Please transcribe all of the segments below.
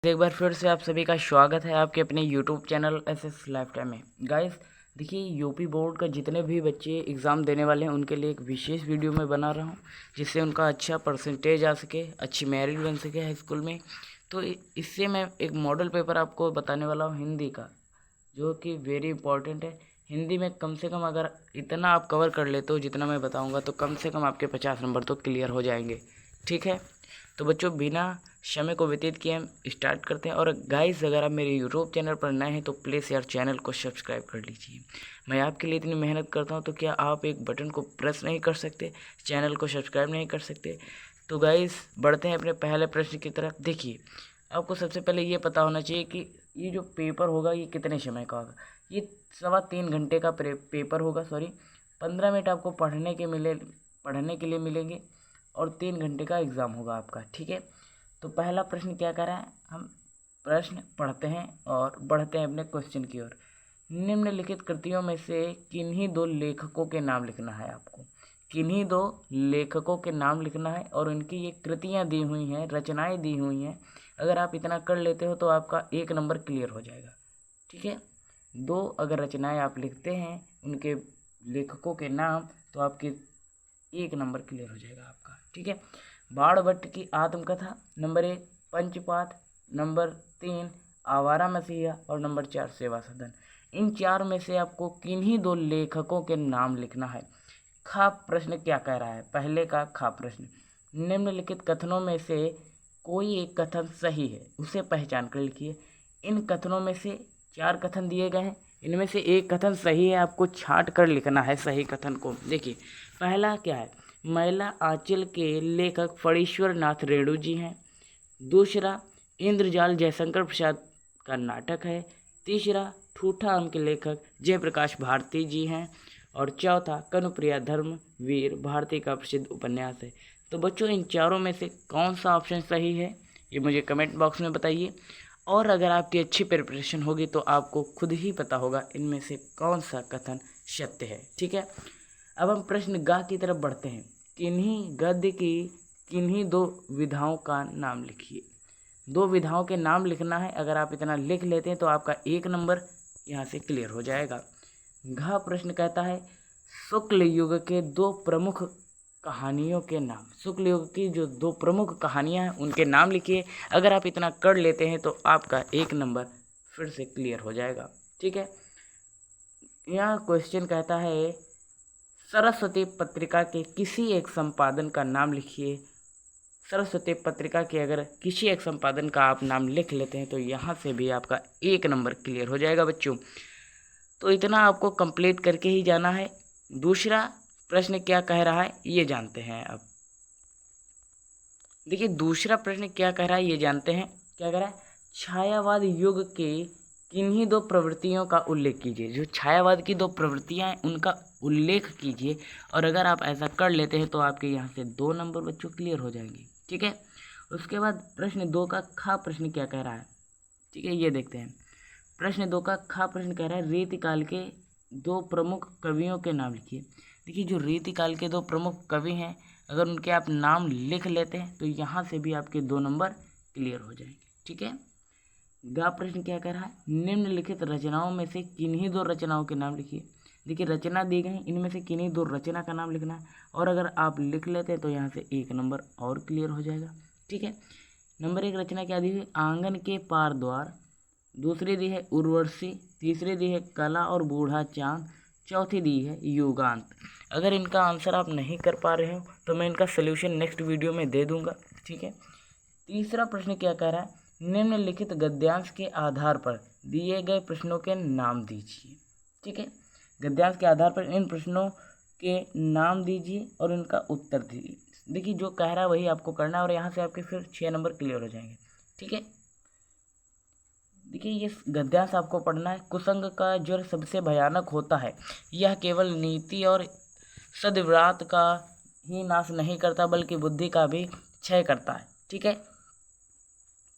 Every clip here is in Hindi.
एक बार फिर से आप सभी का स्वागत है आपके अपने YouTube channel SS life time में। गाइस देखिए, यूपी बोर्ड का जितने भी बच्चे एग्ज़ाम देने वाले हैं उनके लिए एक विशेष वीडियो मैं बना रहा हूं, जिससे उनका अच्छा परसेंटेज आ सके, अच्छी मेरिट बन सके हाई स्कूल में। तो इससे मैं एक मॉडल पेपर आपको बताने वाला हूँ हिंदी का, जो कि वेरी इंपॉर्टेंट है। हिंदी में कम से कम अगर इतना आप कवर कर लेते हो जितना मैं बताऊँगा, तो कम से कम आपके 50 नंबर तो क्लियर हो जाएंगे। ठीक है, तो बच्चों बिना समय को व्यतीत किए हम स्टार्ट करते हैं। और गाइस, अगर आप मेरे यूट्यूब चैनल पर नए हैं तो प्लीज़ यार चैनल को सब्सक्राइब कर लीजिए। मैं आपके लिए इतनी मेहनत करता हूं, तो क्या आप एक बटन को प्रेस नहीं कर सकते, चैनल को सब्सक्राइब नहीं कर सकते? तो गाइस बढ़ते हैं अपने पहले प्रश्न की तरफ। देखिए, आपको सबसे पहले ये पता होना चाहिए कि ये जो पेपर होगा ये कितने समय का होगा। ये 3.25 घंटे का पेपर होगा। सॉरी, 15 मिनट आपको पढ़ने के लिए मिलेंगे और 3 घंटे का एग्ज़ाम होगा आपका। ठीक है, तो पहला प्रश्न क्या कर रहा है, हम प्रश्न पढ़ते हैं और बढ़ते हैं अपने क्वेश्चन की ओर। निम्नलिखित कृतियों में से किन्हीं दो लेखकों के नाम लिखना है आपको। किन्हीं दो लेखकों के नाम लिखना है और उनकी ये कृतियाँ दी हुई हैं, रचनाएं दी हुई हैं। अगर आप इतना कर लेते हो तो आपका 1 नंबर क्लियर हो जाएगा। ठीक है, दो अगर रचनाएं आप लिखते हैं, उनके लेखकों के नाम, तो आपके 1 नंबर क्लियर हो जाएगा आपका। ठीक है, बाण भट्ट की आत्मकथा नंबर 1, पंचपात नंबर 3, आवारा मसीहा और नंबर 4, सेवा सदन। इन चार में से आपको किन्हीं दो लेखकों के नाम लिखना है। खा प्रश्न क्या कह रहा है, पहले का खा प्रश्न, निम्नलिखित कथनों में से कोई एक कथन सही है, उसे पहचान कर लिखिए। इन कथनों में से 4 कथन दिए गए हैं, इनमें से एक कथन सही है, आपको छांट कर लिखना है सही कथन को। देखिए, पहला क्या है, मैला आंचल के लेखक फणीश्वर नाथ रेणु जी हैं। दूसरा, इंद्रजाल जयशंकर प्रसाद का नाटक है। तीसरा, ठूठा आम के लेखक जयप्रकाश भारती जी हैं। और चौथा, कनुप्रिया धर्मवीर भारती का प्रसिद्ध उपन्यास है। तो बच्चों, इन चारों में से कौन सा ऑप्शन सही है, ये मुझे कमेंट बॉक्स में बताइए। और अगर आपकी अच्छी प्रिपरेशन होगी तो आपको खुद ही पता होगा इनमें से कौन सा कथन सत्य है। ठीक है, अब हम प्रश्न गा की तरफ बढ़ते हैं। किन्हीं गद्य की किन्हीं दो विधाओं का नाम लिखिए। 2 विधाओं के नाम लिखना है। अगर आप इतना लिख लेते हैं तो आपका 1 नंबर यहाँ से क्लियर हो जाएगा। घ प्रश्न कहता है, शुक्ल युग के 2 प्रमुख कहानियों के नाम। शुक्ल युग की जो 2 प्रमुख कहानियाँ हैं उनके नाम लिखिए। अगर आप इतना कर लेते हैं तो आपका 1 नंबर फिर से क्लियर हो जाएगा। ठीक है, यहाँ क्वेश्चन कहता है, सरस्वती पत्रिका के किसी एक संपादन का नाम लिखिए। सरस्वती पत्रिका के अगर किसी एक संपादन का आप नाम लिख लेते हैं तो यहाँ से भी आपका 1 नंबर क्लियर हो जाएगा बच्चों। तो इतना आपको कंप्लीट करके ही जाना है। दूसरा प्रश्न क्या कह रहा है ये जानते हैं अब। देखिए, दूसरा प्रश्न क्या कह रहा है ये जानते हैं। क्या कह रहा है, छायावाद युग के किन्हीं 2 प्रवृत्तियों का उल्लेख कीजिए। जो छायावाद की 2 प्रवृत्तियां हैं उनका उल्लेख कीजिए। और अगर आप ऐसा कर लेते हैं तो आपके यहाँ से 2 नंबर बच्चों क्लियर हो जाएंगे। ठीक है, उसके बाद प्रश्न 2 का खा प्रश्न क्या कह रहा है। ठीक है, ये देखते हैं। प्रश्न 2 का खा प्रश्न कह रहा है, रीतिकाल के 2 प्रमुख कवियों के नाम लिखिए। देखिए, जो रीतिकाल के 2 प्रमुख कवि हैं, अगर उनके आप नाम लिख लेते हैं तो यहाँ से भी आपके 2 नंबर क्लियर हो जाएंगे। ठीक है, गा प्रश्न क्या कह रहा है, निम्नलिखित रचनाओं में से किन्हीं 2 रचनाओं के नाम लिखिए। देखिए, रचना दी गई, इनमें से किन्हीं 2 रचना का नाम लिखना है। और अगर आप लिख लेते हैं तो यहाँ से 1 नंबर और क्लियर हो जाएगा। ठीक है, नंबर 1 रचना क्या दी हुई, आंगन के पार द्वार। दूसरी दी है उर्वशी। तीसरी दी है कला और बूढ़ा चांद। चौथी दी है युगांत। अगर इनका आंसर आप नहीं कर पा रहे हो तो मैं इनका सोल्यूशन नेक्स्ट वीडियो में दे दूंगा। ठीक है, तीसरा प्रश्न क्या कह रहा है, निम्नलिखित गद्यांश के आधार पर दिए गए प्रश्नों के नाम दीजिए। ठीक है, गद्यांश के आधार पर इन प्रश्नों के नाम दीजिए और इनका उत्तर दीजिए। देखिए, जो कह रहा है वही आपको करना है और यहाँ से आपके फिर 6 नंबर क्लियर हो जाएंगे। ठीक है, देखिए, ये गद्यांश आपको पढ़ना है। कुसंग का ज्वर सबसे भयानक होता है, यह केवल नीति और सद्व्रात का ही नाश नहीं करता बल्कि बुद्धि का भी क्षय करता है। ठीक है,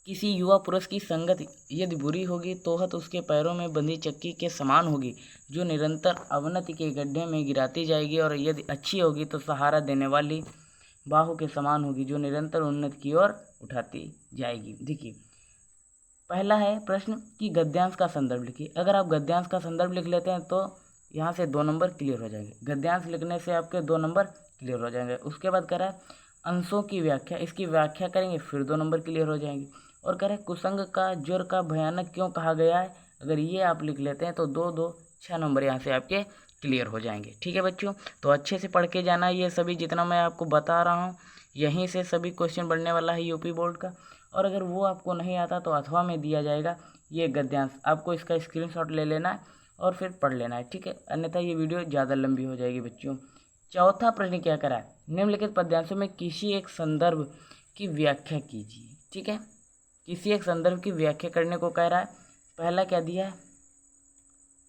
किसी युवा पुरुष की संगत यदि बुरी होगी तो हत उसके पैरों में बंधी चक्की के समान होगी, जो निरंतर अवनति के गड्ढे में गिराती जाएगी। और यदि अच्छी होगी तो सहारा देने वाली बाहु के समान होगी, जो निरंतर उन्नति की ओर उठाती जाएगी। देखिए, पहला है प्रश्न कि गद्यांश का संदर्भ लिखिए। अगर आप गद्यांश का संदर्भ लिख लेते हैं तो यहाँ से 2 नंबर क्लियर हो जाएंगे। गद्यांश लिखने से आपके 2 नंबर क्लियर हो जाएंगे। उसके बाद कह रहा है अंशों की व्याख्या, इसकी व्याख्या करेंगे, फिर 2 नंबर क्लियर हो जाएंगे। और कह रहे हैं कुसंग का ज्वर का भयानक क्यों कहा गया है, अगर ये आप लिख लेते हैं तो 6 नंबर यहाँ से आपके क्लियर हो जाएंगे। ठीक है बच्चों, तो अच्छे से पढ़ के जाना। ये सभी जितना मैं आपको बता रहा हूँ यहीं से सभी क्वेश्चन बनने वाला है यूपी बोर्ड का। और अगर वो आपको नहीं आता तो अथवा में दिया जाएगा ये गद्यांश, आपको इसका स्क्रीनशॉट ले लेना है और फिर पढ़ लेना है। ठीक है, अन्यथा ये वीडियो ज़्यादा लंबी हो जाएगी बच्चों। चौथा प्रश्न क्या करा है, निम्नलिखित पद्यांशों में किसी एक संदर्भ की व्याख्या कीजिए। ठीक है, किसी एक संदर्भ की व्याख्या करने को कह रहा है। पहला क्या दिया है,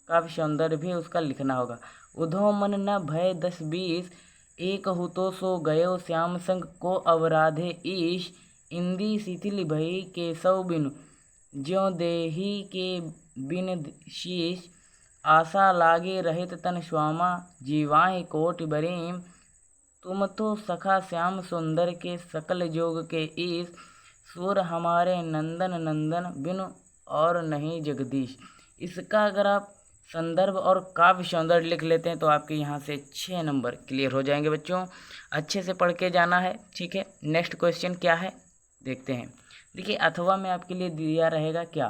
काव्य सौंदर्य भी उसका लिखना होगा। उधो मन न भय 10-20, एक हु तो सो गयो श्याम संग को अवराधे ईश, इंदी शिथिल भई केशव बिनु, ज्यों देही के बिन शीश, आशा लागे रहित तन श्यामा, जीवाहि कोटि बरीम, तुम तो सखा श्याम सुंदर के सकल जोग के ईश, सुर हमारे नंदन नंदन बिनु और नहीं जगदीश। इसका अगर आप संदर्भ और काव्य सौंदर्य लिख लेते हैं तो आपके यहाँ से 6 नंबर क्लियर हो जाएंगे बच्चों। अच्छे से पढ़ के जाना है। ठीक है, नेक्स्ट क्वेश्चन क्या है देखते हैं। देखिए अथवा में आपके लिए दिया रहेगा क्या,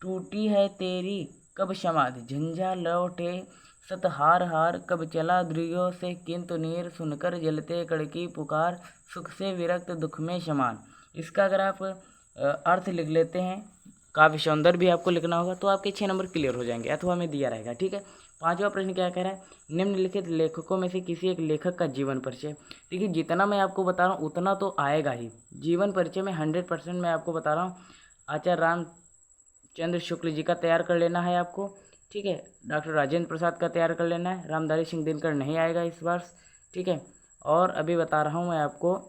टूटी है तेरी कब समाधि, झंझा लौटे सतहार हार, कब चला द्रियो से किंतु नीर, सुनकर जलते कड़की पुकार, सुख से विरक्त दुख में समान। इसका अगर आप अर्थ लिख लेते हैं, काव्य सौंदर्य भी आपको लिखना होगा तो आपके 6 नंबर क्लियर हो जाएंगे, अथवा में दिया रहेगा। ठीक है, पांचवा प्रश्न क्या कह रहा है, निम्नलिखित लेखकों में से किसी एक लेखक का जीवन परिचय। देखिए जितना मैं आपको बता रहा हूँ उतना तो आएगा ही, जीवन परिचय में 100% मैं आपको बता रहा हूँ। आचार्य रामचंद्र शुक्ल जी का तैयार कर लेना है आपको। ठीक है, डॉक्टर राजेंद्र प्रसाद का तैयार कर लेना है, रामधारी सिंह दिनकर नहीं आएगा इस वर्ष। ठीक है, और अभी बता रहा हूँ मैं आपको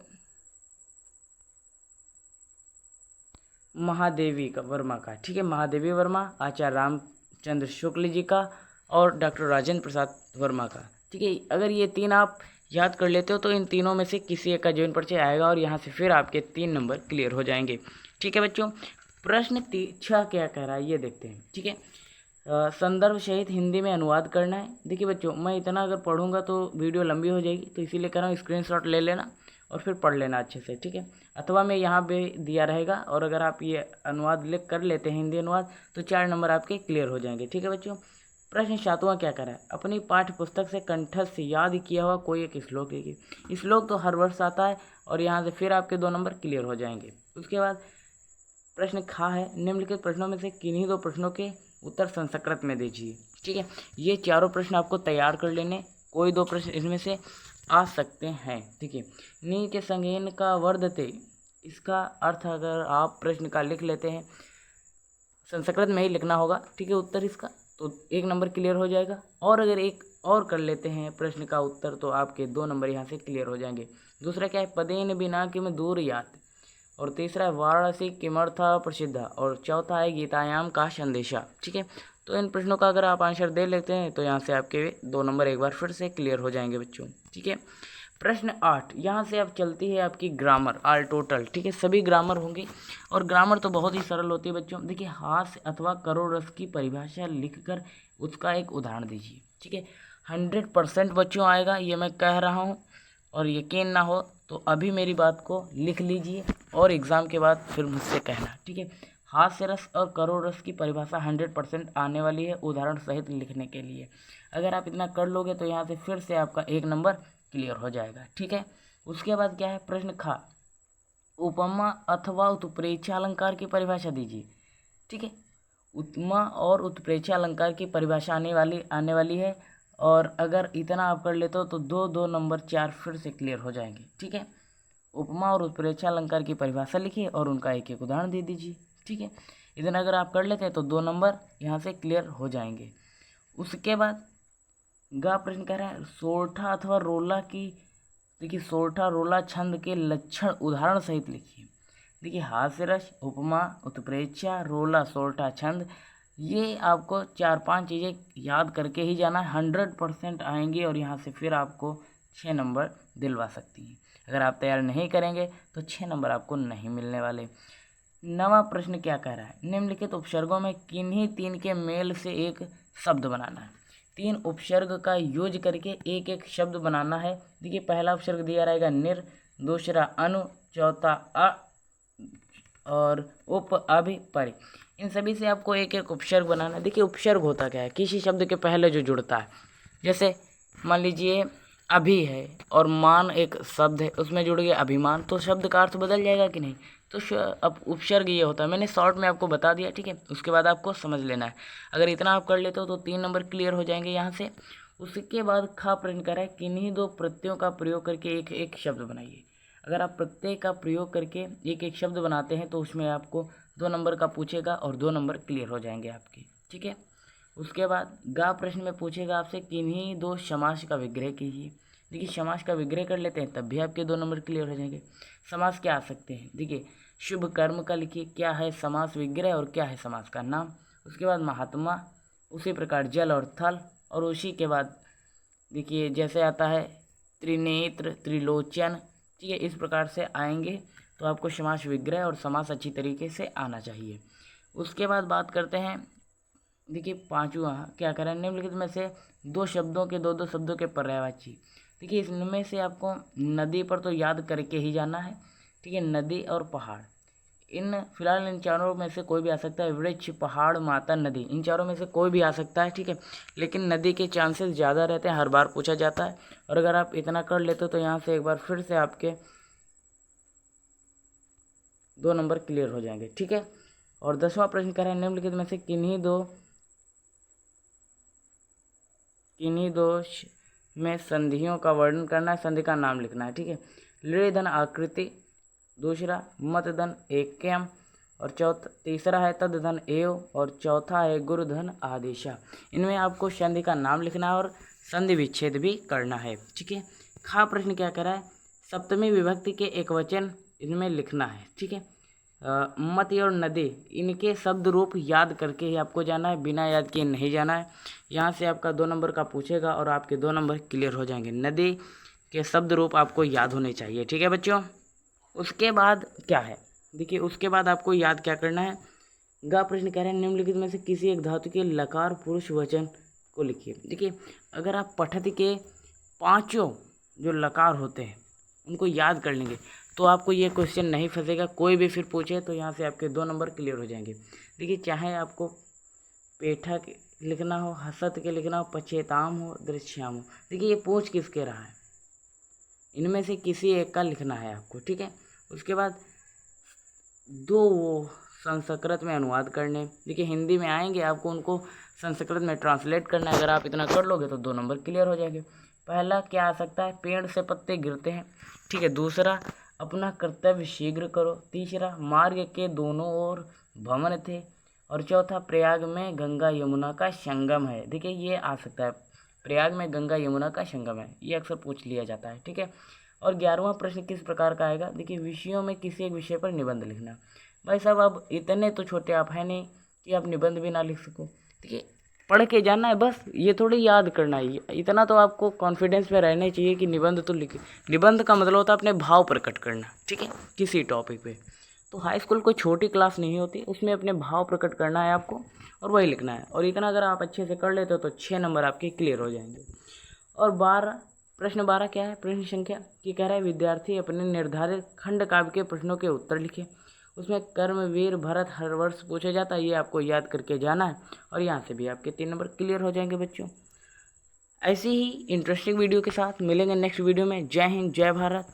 महादेवी का वर्मा का। ठीक है, महादेवी वर्मा, आचार्य रामचंद्र शुक्ल जी का और डॉक्टर राजेंद्र प्रसाद वर्मा का। ठीक है, अगर ये 3 आप याद कर लेते हो तो इन तीनों में से किसी एक का जीवन परिचय आएगा और यहाँ से फिर आपके 3 नंबर क्लियर हो जाएंगे। ठीक है बच्चों, प्रश्न 6 क्या कह रहा है ये देखते हैं। ठीक है, संदर्भ सहित हिंदी में अनुवाद करना है। देखिए बच्चों मैं इतना अगर पढ़ूंगा तो वीडियो लंबी हो जाएगी, तो इसीलिए कह रहा हूँ स्क्रीनशॉट ले लेना और फिर पढ़ लेना अच्छे से। ठीक है, अथवा में यहाँ पे दिया रहेगा और अगर आप ये अनुवाद लिख कर लेते हैं हिंदी अनुवाद तो 4 नंबर आपके क्लियर हो जाएंगे। ठीक है बच्चों, प्रश्न 7वां क्या कर रहा है, अपनी पाठ्य पुस्तक से कंठस्थ याद किया हुआ कोई एक श्लोक लिखिए। श्लोक तो हर वर्ष आता है और यहाँ से फिर आपके 2 नंबर क्लियर हो जाएंगे। उसके बाद प्रश्न खा है, निम्नलिखित प्रश्नों में से किन्हीं 2 प्रश्नों के उत्तर संस्कृत में दीजिए। ठीक है, ये चारों प्रश्न आपको तैयार कर लेने, कोई 2 प्रश्न इसमें से आ सकते हैं। ठीक है, नीच संगेन का वर्धते, इसका अर्थ अगर आप प्रश्न का लिख लेते हैं, संस्कृत में ही लिखना होगा। ठीक है, उत्तर इसका तो 1 नंबर क्लियर हो जाएगा। और अगर एक और कर लेते हैं प्रश्न का उत्तर तो आपके 2 नंबर यहाँ से क्लियर हो जाएंगे। दूसरा क्या है, पदेन बिना किम दूर यात, और तीसरा है वाराणसी किमर्था प्रसिद्धा, और चौथा है गीतायाम का संदेशा। ठीक है, तो इन प्रश्नों का अगर आप आंसर दे लेते हैं तो यहाँ से आपके 2 नंबर एक बार फिर से क्लियर हो जाएंगे बच्चों। ठीक है, प्रश्न 8 यहाँ से अब चलती है आपकी ग्रामर ऑल टोटल। ठीक है, सभी ग्रामर होंगी और ग्रामर तो बहुत ही सरल होती है बच्चों। देखिए हास्य अथवा करोड़ रस की परिभाषा लिखकर उसका एक उदाहरण दीजिए। ठीक है, 100% बच्चों आएगा ये मैं कह रहा हूँ, और यकीन ना हो तो अभी मेरी बात को लिख लीजिए और एग्ज़ाम के बाद फिर मुझसे कहना। ठीक है, हास्य रस और करोड़ रस की परिभाषा 100% आने वाली है उदाहरण सहित लिखने के लिए। अगर आप इतना कर लोगे तो यहाँ से फिर से आपका 1 नंबर क्लियर हो जाएगा। ठीक है, उसके बाद क्या है, प्रश्न खा, उपमा अथवा उत्प्रेक्षा अलंकार की परिभाषा दीजिए। ठीक है, उपमा और उत्प्रेक्षा अलंकार की परिभाषा आने वाली है, और अगर इतना आप कर लेते हो तो 2 नंबर 4 फिर से क्लियर हो जाएंगे। ठीक है, उपमा और उत्प्रेक्षा अलंकार की परिभाषा लिखिए और उनका एक एक उदाहरण दे दीजिए। ठीक है, इतना अगर आप कर लेते हैं तो 2 नंबर यहाँ से क्लियर हो जाएंगे। उसके बाद गा प्रश्न कह रहा है, सोरठा अथवा रोला की, देखिए सोरठा रोला छंद के लक्षण उदाहरण सहित लिखिए। देखिए हास्य रस, उपमा, उत्प्रेक्षा, रोला, सोरठा, छंद, ये आपको 4-5 चीज़ें याद करके ही जाना है, 100% आएंगी और यहाँ से फिर आपको 6 नंबर दिलवा सकती हैं। अगर आप तैयार नहीं करेंगे तो 6 नंबर आपको नहीं मिलने वाले। नवा प्रश्न क्या कह रहा है, निम्नलिखित उपसर्गों में किन्हीं तीन के मेल से एक शब्द बनाना है। तीन उपसर्ग का यूज करके एक एक शब्द बनाना है। देखिए पहला उपसर्ग दिया रहेगा निर, दूसरा अनु, चौथा अ और उप, अभि, परि। इन सभी से आपको एक एक उपसर्ग बनाना है। देखिए उपसर्ग होता क्या है, किसी शब्द के पहले जो जुड़ता है। जैसे मान लीजिए अभी है और मान एक शब्द है, उसमें जुड़ गया अभिमान, तो शब्द का अर्थ बदल जाएगा कि नहीं। तो अब उपसर्ग ये होता है, मैंने शॉर्ट में आपको बता दिया, ठीक है। उसके बाद आपको समझ लेना है। अगर इतना आप कर लेते हो तो 3 नंबर क्लियर हो जाएंगे यहाँ से। उसके बाद खा प्रश्न कर है, किन्हीं दो प्रत्ययों का प्रयोग करके एक एक शब्द बनाइए। अगर आप प्रत्यय का प्रयोग करके एक एक शब्द बनाते हैं तो उसमें आपको 2 नंबर का पूछेगा और 2 नंबर क्लियर हो जाएंगे आपके, ठीक है। उसके बाद गा प्रश्न में पूछेगा आपसे, किन्हीं दो समास का विग्रह कीजिए। देखिए समास का विग्रह कर लेते हैं तब भी आपके 2 नंबर क्लियर हो जाएंगे। समास क्या आ सकते हैं, देखिए शुभ कर्म का लिखिए, क्या है समास विग्रह और क्या है समास का नाम। उसके बाद महात्मा, उसी प्रकार जल और थल, और उसी के बाद देखिए जैसे आता है त्रिनेत्र, त्रिलोचन, ठीक है। इस प्रकार से आएंगे तो आपको समास विग्रह और समास अच्छी तरीके से आना चाहिए। उसके बाद बात करते हैं, देखिए पांचवा क्या करें, निम्नलिखित में से दो शब्दों के दो शब्दों के पर्यायवाची। देखिए इसमें से आपको नदी पर तो याद करके ही जाना है, ठीक है। नदी और पहाड़, फिलहाल इन चारों में से कोई भी आ सकता है, वृक्ष, पहाड़, माता, नदी, इन चारों में से कोई भी आ सकता है, ठीक है। लेकिन नदी के चांसेस ज़्यादा रहते हैं, हर बार पूछा जाता है। और अगर आप इतना कर लेते हो तो यहाँ से एक बार फिर से आपके 2 नंबर क्लियर हो जाएंगे, ठीक है। और 10वां प्रश्न कह रहे हैं, निम्नलिखित में से किन्हीं दो में संधियों का वर्णन करना है, संधि का नाम लिखना है, ठीक है। लृ धन आकृति, दूसरा मत धन एक्यम, और तीसरा है तद धन एव, और चौथा है गुरु धन आदेशा। इनमें आपको संधि का नाम लिखना है और संधि विच्छेद भी करना है, ठीक है। खा प्रश्न क्या कह रहा है, सप्तमी विभक्ति के एक वचन इनमें लिखना है, ठीक है। मति और नदी, इनके शब्द रूप याद करके ही आपको जाना है, बिना याद किए नहीं जाना है। यहाँ से आपका 2 नंबर का पूछेगा और आपके 2 नंबर क्लियर हो जाएंगे। नदी के शब्द रूप आपको याद होने चाहिए, ठीक है बच्चों। उसके बाद क्या है, देखिए उसके बाद आपको याद क्या करना है। गा प्रश्न कह रहे हैं, निम्नलिखित में से किसी एक धातु के लकार पुरुष वचन को लिखिए। देखिए अगर आप पठति के 5 जो लकार होते हैं उनको याद कर लेंगे तो आपको ये क्वेश्चन नहीं फंसेगा, कोई भी फिर पूछे तो यहाँ से आपके 2 नंबर क्लियर हो जाएंगे। देखिए चाहे आपको पेठा के लिखना हो, हसत के लिखना हो, पचेताम हो, दृश्याम हो, देखिए ये पूछ किसके रहा है, इनमें से किसी एक का लिखना है आपको, ठीक है। उसके बाद 2 संस्कृत में अनुवाद करने, देखिए हिंदी में आएंगे आपको उनको संस्कृत में ट्रांसलेट करना है। अगर आप इतना कर लोगे तो 2 नंबर क्लियर हो जाएंगे। पहला क्या आ सकता है, पेड़ से पत्ते गिरते हैं, ठीक है। दूसरा अपना कर्तव्य शीघ्र करो, तीसरा मार्ग के दोनों ओर भवन थे, और चौथा प्रयाग में गंगा यमुना का संगम है। देखिए ये आ सकता है, प्रयाग में गंगा यमुना का संगम है, ये अक्सर पूछ लिया जाता है, ठीक है। और 11वां प्रश्न किस प्रकार का आएगा, देखिए विषयों में किसी एक विषय पर निबंध लिखना। भाई साहब अब इतने तो छोटे आप हैं नहीं कि आप निबंध भी ना लिख सको, देखिए पढ़ के जाना है बस, ये थोड़ी याद करना है। इतना तो आपको कॉन्फिडेंस में रहना चाहिए कि निबंध तो लिखे। निबंध का मतलब होता है अपने भाव प्रकट करना, ठीक है, किसी टॉपिक पे। तो हाई स्कूल कोई छोटी क्लास नहीं होती, उसमें अपने भाव प्रकट करना है आपको और वही लिखना है। और इतना अगर आप अच्छे से कर लेते हो तो 6 नंबर आपके क्लियर हो जाएंगे। और 12 प्रश्न 12 क्या है, प्रश्न संख्या कि कह रहा है विद्यार्थी अपने निर्धारित खंड काव्य के प्रश्नों के उत्तर लिखे। उसमें कर्मवीर भरत हर वर्ष पूछा जाता है, ये आपको याद करके जाना है और यहाँ से भी आपके 3 नंबर क्लियर हो जाएंगे बच्चों। ऐसी ही इंटरेस्टिंग वीडियो के साथ मिलेंगे नेक्स्ट वीडियो में। जय हिंद, जय भारत।